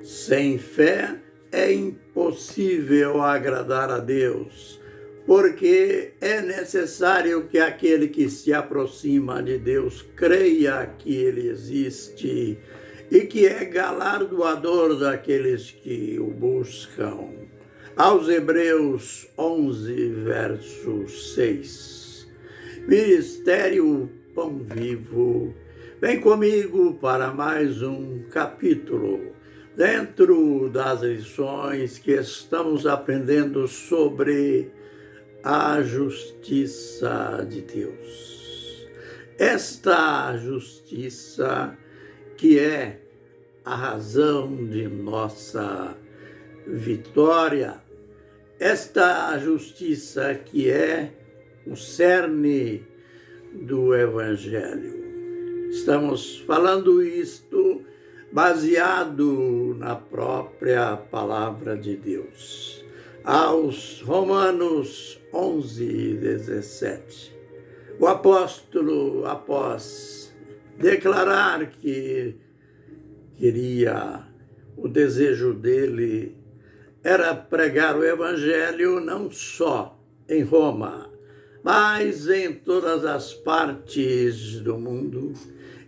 Sem fé é impossível agradar a Deus, porque é necessário que aquele que se aproxima de Deus creia que Ele existe e que é galardoador daqueles que o buscam. Aos Hebreus 11, verso 6. Ministério Pão Vivo, vem comigo para mais um capítulo dentro das lições que estamos aprendendo sobre a justiça de Deus. Esta justiça que é a razão de nossa vitória, esta justiça que é o cerne do Evangelho. Estamos falando isto baseado na própria palavra de Deus. Aos Romanos 11, 17. O apóstolo, após declarar que o desejo dele era pregar o Evangelho não só em Roma, mas em todas as partes do mundo,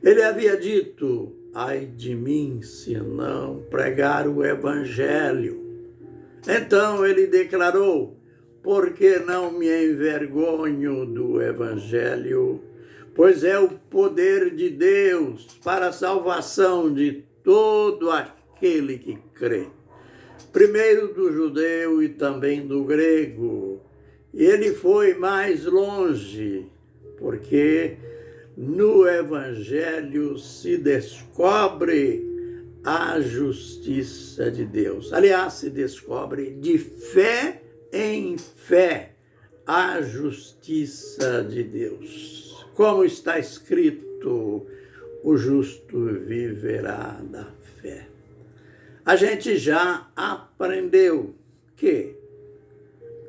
ele havia dito: ai de mim se não pregar o Evangelho. Então ele declarou: porque não me envergonho do Evangelho, pois é o poder de Deus para a salvação de todo aquele que crê, primeiro do judeu e também do grego. E ele foi mais longe, porque no Evangelho se descobre a justiça de Deus. Aliás, se descobre de fé em fé a justiça de Deus. Como está escrito, o justo viverá da fé. A gente já aprendeu que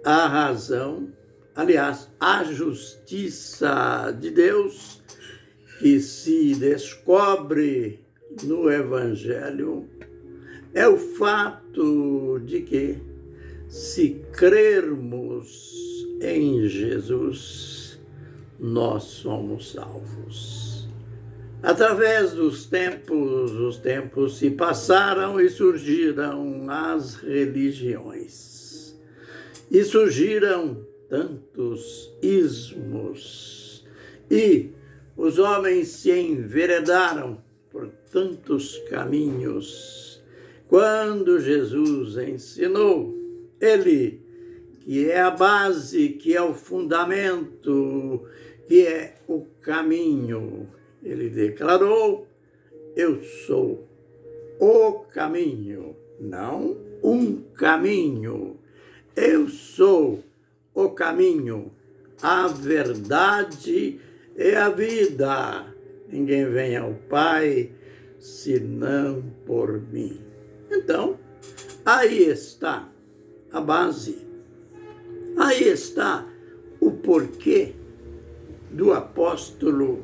a razão, aliás, a justiça de Deus que se descobre no Evangelho é o fato de que, se crermos em Jesus, nós somos salvos. Através dos tempos, os tempos se passaram e surgiram as religiões. E surgiram tantos ismos, e os homens se enveredaram por tantos caminhos. Quando Jesus ensinou, ele, que é a base, que é o fundamento, que é o caminho, ele declarou: eu sou o caminho, não um caminho. Eu sou o caminho, a verdade e a vida. Ninguém vem ao Pai senão por mim. Então, aí está a base. Aí está o porquê do apóstolo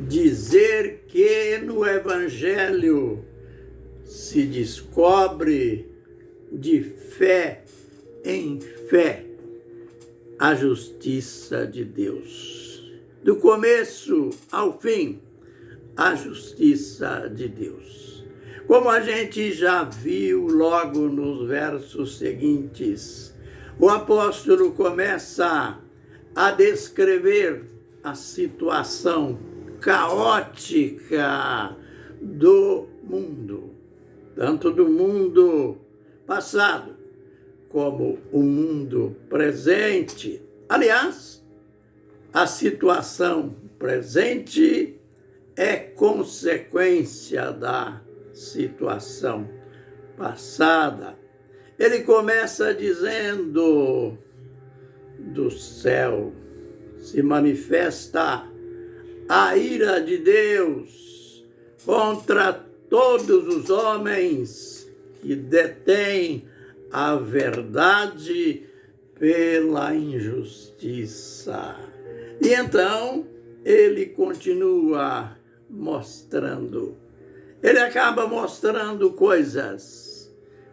dizer que no Evangelho se descobre de fé em fé a justiça de Deus. Do começo ao fim, a justiça de Deus. Como a gente já viu logo nos versos seguintes, o apóstolo começa a descrever a situação caótica do mundo, tanto do mundo passado como o mundo presente. Aliás, a situação presente é consequência da situação passada. Ele começa dizendo: do céu se manifesta a ira de Deus contra todos os homens que detêm a verdade pela injustiça. E então ele continua mostrando. Ele acaba mostrando coisas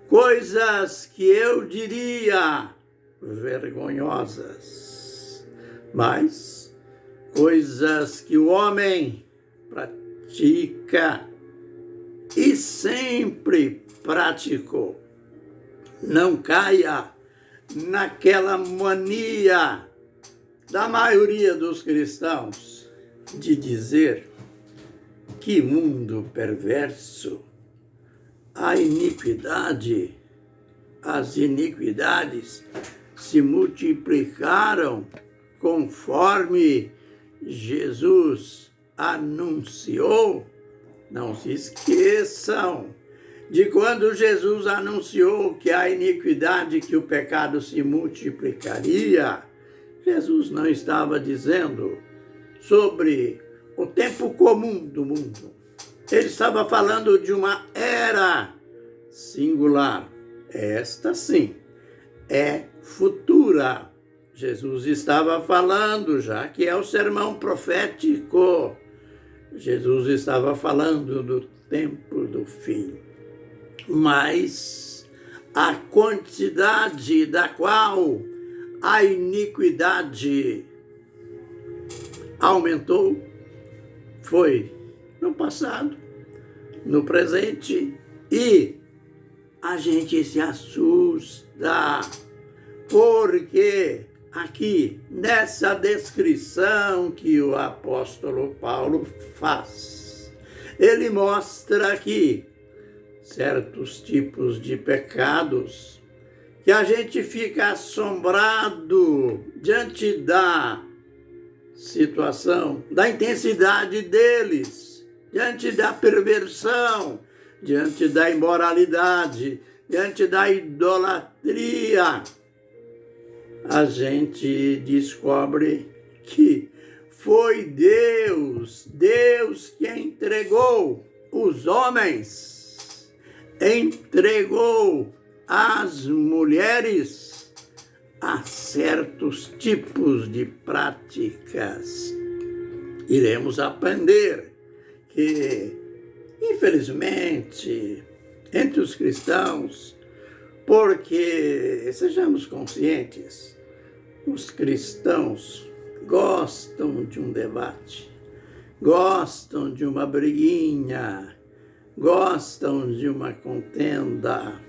coisas que eu diria vergonhosas, mas coisas que o homem pratica e sempre praticou. Não caia naquela mania da maioria dos cristãos de dizer: que mundo perverso, a iniquidade, as iniquidades se multiplicaram conforme Jesus anunciou. Não se esqueçam de quando Jesus anunciou que a iniquidade, que o pecado se multiplicaria. Jesus não estava dizendo sobre o tempo comum do mundo. Ele estava falando de uma era singular. Esta sim é futura. Jesus estava falando, já que é o sermão profético, Jesus estava falando do tempo do fim. Mas a quantidade da qual a iniquidade aumentou foi no passado, no presente, e a gente se assusta, porque aqui, nessa descrição que o apóstolo Paulo faz, ele mostra aqui certos tipos de pecados que a gente fica assombrado diante da situação, da intensidade deles, diante da perversão, diante da imoralidade, diante da idolatria. A gente descobre que foi Deus que entregou os homens, entregou as mulheres a certos tipos de práticas. Iremos aprender que, infelizmente, entre os cristãos, porque, sejamos conscientes, os cristãos gostam de um debate, gostam de uma briguinha, gostam de uma contenda.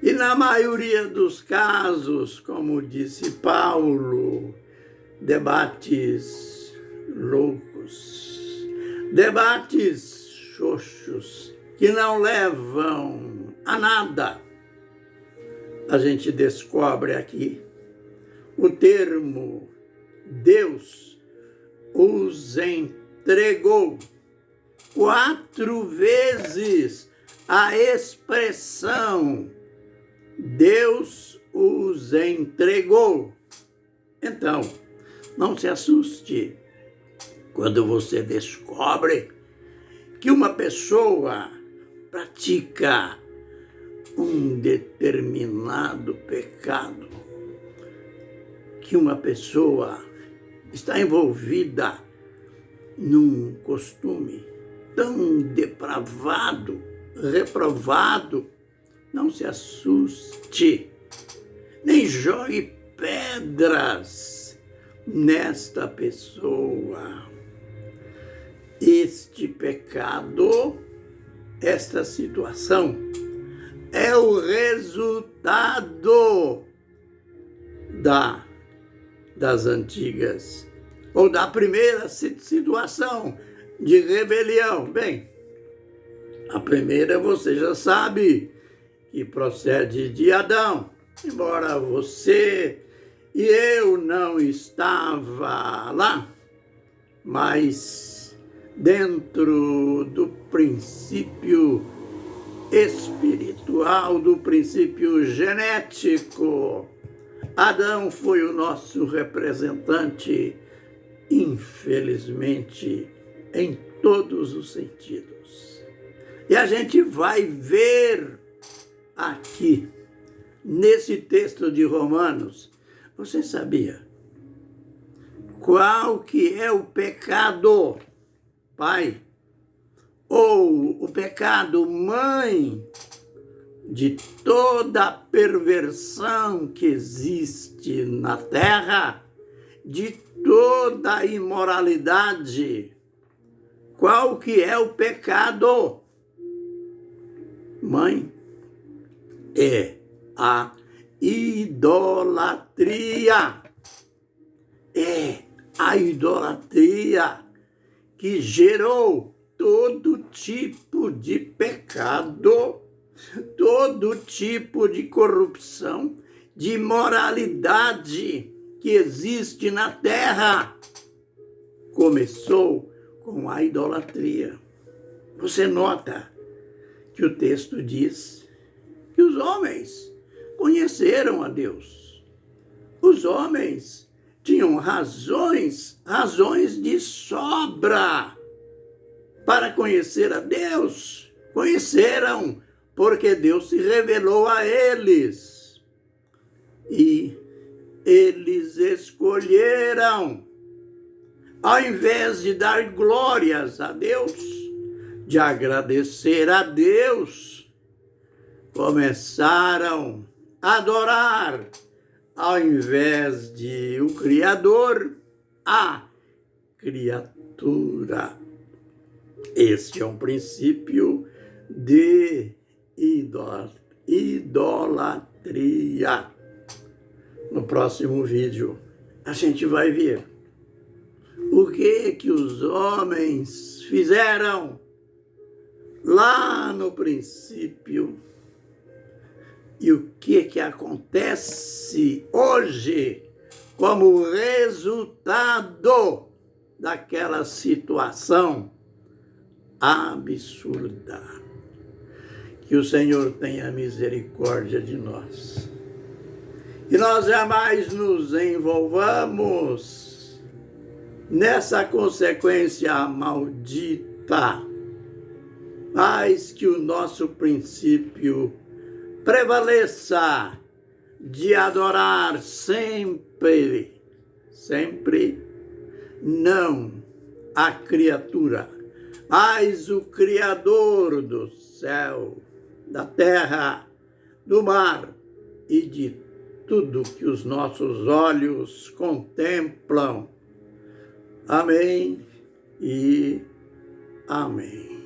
E na maioria dos casos, como disse Paulo, debates loucos, debates xoxos, que não levam a nada. A gente descobre aqui o termo Deus os entregou. 4 vezes a expressão Deus os entregou. Então, não se assuste quando você descobre que uma pessoa pratica um determinado pecado, que uma pessoa está envolvida num costume tão depravado, reprovado. Não se assuste, nem jogue pedras nesta pessoa. Este pecado, esta situação, é o resultado das antigas, ou da primeira situação de rebelião. Bem, a primeira você já sabe que procede de Adão, embora você e eu não estava lá, mas dentro do princípio espiritual, do princípio genético, Adão foi o nosso representante, infelizmente, em todos os sentidos. E a gente vai ver aqui, nesse texto de Romanos, você sabia qual que é o pecado pai ou o pecado mãe de toda a perversão que existe na terra, de toda a imoralidade. Qual que é o pecado? Mãe, é a idolatria. É a idolatria que gerou todo tipo de pecado, todo tipo de corrupção, de imoralidade que existe na terra. Começou com a idolatria. Você nota que o texto diz que os homens conheceram a Deus. Os homens tinham razões de sobra para conhecer a Deus. Conheceram, porque Deus se revelou a eles. E eles escolheram, ao invés de dar glórias a Deus, de agradecer a Deus, começaram a adorar, ao invés de o Criador, a criatura. Este é um princípio de idolatria. No próximo vídeo, a gente vai ver o que os homens fizeram lá no princípio e o que acontece hoje como resultado daquela situação absurda. Que o Senhor tenha misericórdia de nós. Que nós jamais nos envolvamos nessa consequência maldita, mas que o nosso princípio prevaleça de adorar sempre não a criatura, mas o Criador do céu, da terra, do mar e de tudo que os nossos olhos contemplam. Amém e amém.